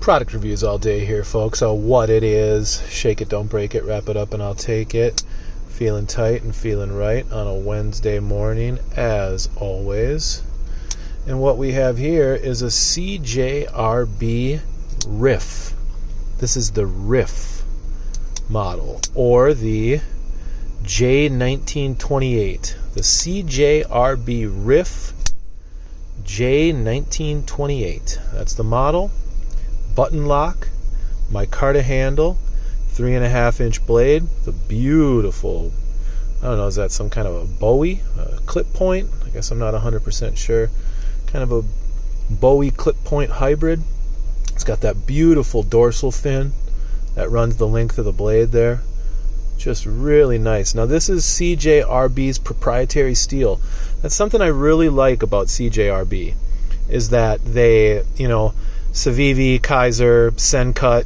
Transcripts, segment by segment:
Product reviews all day here, folks. What it is, shake it, don't break it, wrap it up, and I'll take it. Feeling tight and feeling right on a Wednesday morning, as always. And what we have here is a CJRB Riff. This is the Riff model, or the J1928. The CJRB Riff J1928. That's the model. Button lock, micarta handle, 3.5-inch blade. The beautiful, I don't know, is that some kind of a Bowie clip point? I guess I'm not 100% sure. Kind of a Bowie clip point hybrid. It's got that beautiful dorsal fin that runs the length of the blade there. Just really nice. Now this is CJRB's proprietary steel. That's something I really like about CJRB, is that they, Civivi, Kaiser, Sencut,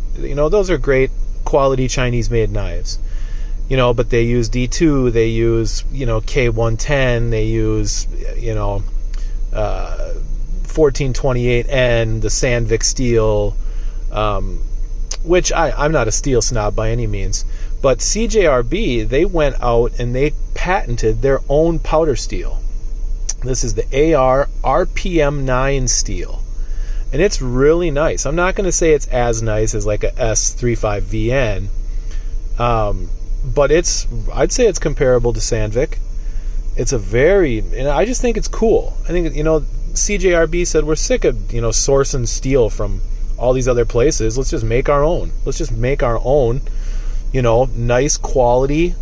those are great quality Chinese-made knives. But they use D2, they use, K110, they use, 1428N, the Sandvik steel, which I'm not a steel snob by any means. But CJRB, they went out and they patented their own powder steel. This is the AR-RPM9 steel. And it's really nice. I'm not going to say it's as nice as like a S35VN, but I'd say it's comparable to Sandvik. It's and I just think it's cool. I think, CJRB said, we're sick of, sourcing steel from all these other places. Let's just make our own. Let's just make our own, nice quality,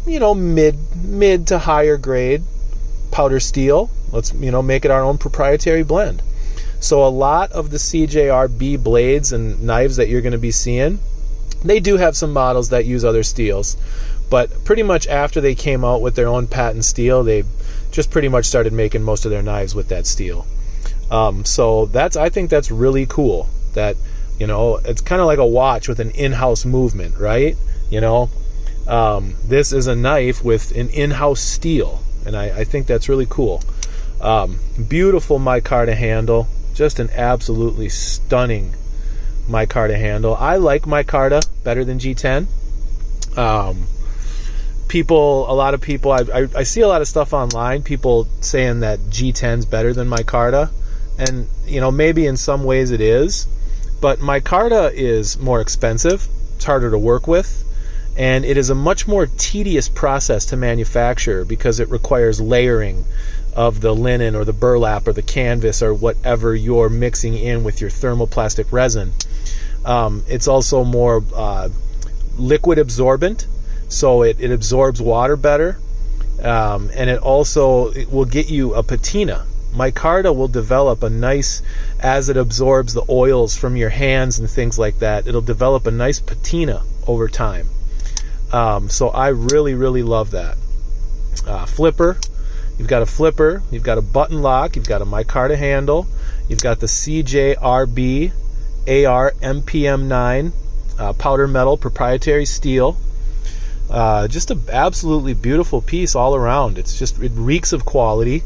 mid to higher grade powder steel. Let's, make it our own proprietary blend. So a lot of the CJRB blades and knives that you're going to be seeing, they do have some models that use other steels, but pretty much after they came out with their own patent steel, they just pretty much started making most of their knives with that steel. So I think that's really cool. That it's kind of like a watch with an in-house movement, right? This is a knife with an in-house steel, and I think that's really cool. Beautiful micarta handle. Just an absolutely stunning micarta handle. I like micarta better than G10. A lot of people, I see a lot of stuff online, people saying that G10's better than micarta, and maybe in some ways it is, but micarta is more expensive, it's harder to work with, and it is a much more tedious process to manufacture because it requires layering of the linen or the burlap or the canvas or whatever you're mixing in with your thermoplastic resin. It's also more liquid absorbent, so it absorbs water better, and it will get you a patina. Micarta will develop a nice, as it absorbs the oils from your hands and things like that, it'll develop a nice patina over time. So I really, really love that. Flipper. You've got a flipper, you've got a button lock, you've got a micarta handle, you've got the CJRB AR-RPM9 powder metal proprietary steel. Just an absolutely beautiful piece all around. It reeks of quality.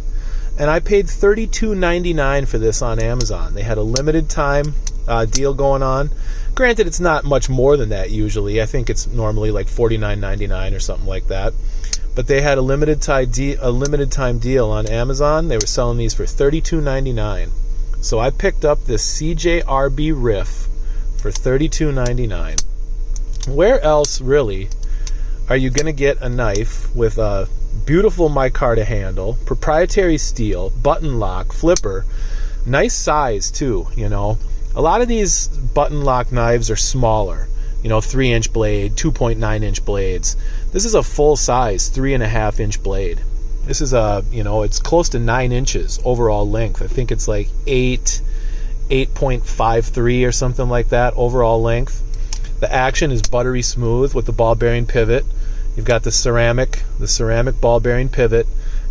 And I paid $32.99 for this on Amazon. They had a limited time deal going on. Granted, it's not much more than that usually. I think it's normally like $49.99 or something like that. But they had a limited time deal on Amazon. They were selling these for $32.99. So I picked up this CJRB Riff for $32.99. Where else really are you going to get a knife with a beautiful micarta handle, proprietary steel, button lock, flipper, nice size too? A lot of these button lock knives are smaller. 3-inch blade, 2.9-inch blades. This is a full-size 3.5-inch blade. This is it's close to 9 inches overall length. I think it's like 8.53 or something like that overall length. The action is buttery smooth with the ball bearing pivot. You've got the ceramic ball bearing pivot,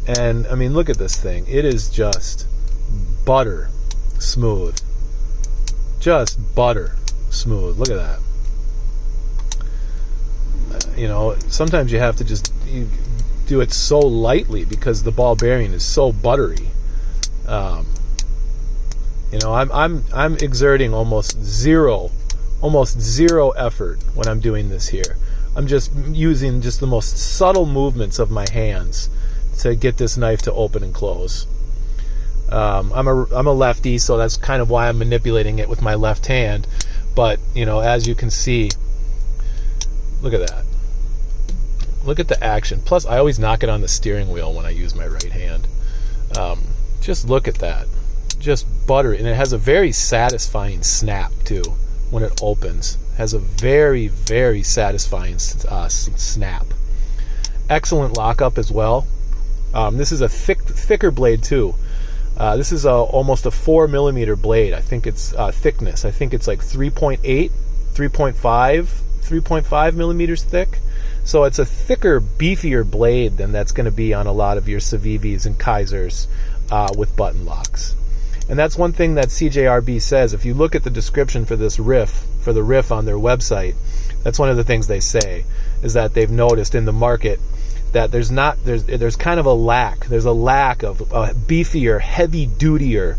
and I mean, look at this thing. It is just butter smooth. Just butter smooth. Look at that. Sometimes you have to just do it so lightly because the ball bearing is so buttery. You know, I'm exerting almost zero effort when I'm doing this here. I'm just using just the most subtle movements of my hands to get this knife to open and close. I'm a lefty, so that's kind of why I'm manipulating it with my left hand. But, you know, as you can see, look at that. Look at the action. Plus, I always knock it on the steering wheel when I use my right hand. Just look at that. Just butter. And it has a very satisfying snap, too, when it opens. It has a very, very satisfying snap. Excellent lockup as well. This is a thicker blade, too. This is almost a 4 millimeter blade. I think it's thickness. I think it's like 3.8, 3.5 millimeters thick. So it's a thicker, beefier blade than that's going to be on a lot of your Civivis and Kaisers with button locks. And that's one thing that CJRB says. If you look at the description for this Riff, for the Riff on their website, that's one of the things they say, is that they've noticed in the market that there's kind of a lack. There's a lack of a beefier, heavy-dutier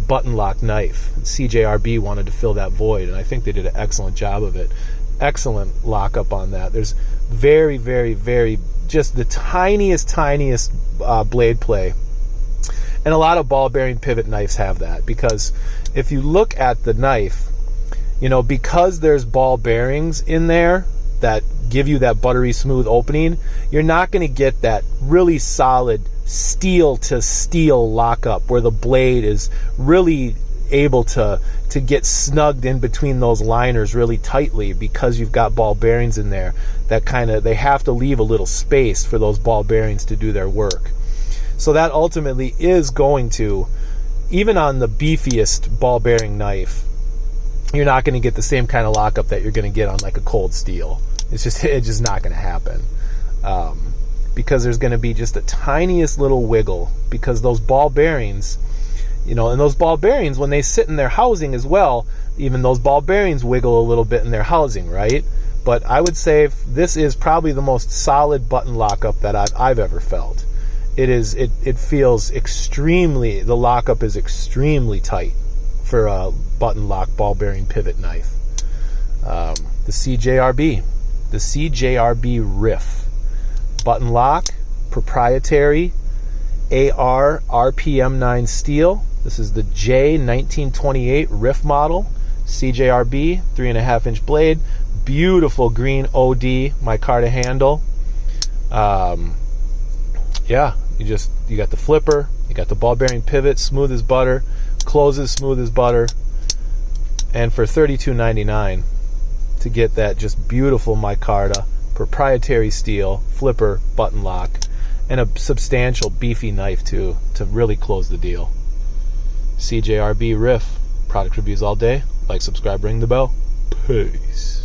button lock knife. CJRB wanted to fill that void, and I think they did an excellent job of it. Excellent lockup on that. There's very, very, very, just the tiniest blade play. And a lot of ball bearing pivot knives have that, because if you look at the knife, you know, because there's ball bearings in there that give you that buttery smooth opening, you're not going to get that really solid steel to steel lockup where the blade is really able to get snugged in between those liners really tightly, because you've got ball bearings in there that they have to leave a little space for those ball bearings to do their work. So that ultimately is going to, even on the beefiest ball bearing knife, you're not going to get the same kind of lockup that you're going to get on like a cold steel. It's just not going to happen, because there's going to be just the tiniest little wiggle, because those ball bearings, you know, and those ball bearings, when they sit in their housing as well, even those ball bearings wiggle a little bit in their housing, right? But I would say this is probably the most solid button lockup that I've ever felt. It feels extremely, the lockup is extremely tight for a button lock ball bearing pivot knife. The CJRB Riff button lock, proprietary AR-RPM9 steel. This is the J1928 Riff model, CJRB 3.5-inch blade, beautiful green OD micarta handle. Yeah, you got the flipper, you got the ball bearing pivot, smooth as butter, closes smooth as butter, and for $32.99 to get that just beautiful micarta, proprietary steel, flipper, button lock, and a substantial beefy knife to really close the deal. CJRB Riff, product reviews all day. Like, subscribe, ring the bell. Peace.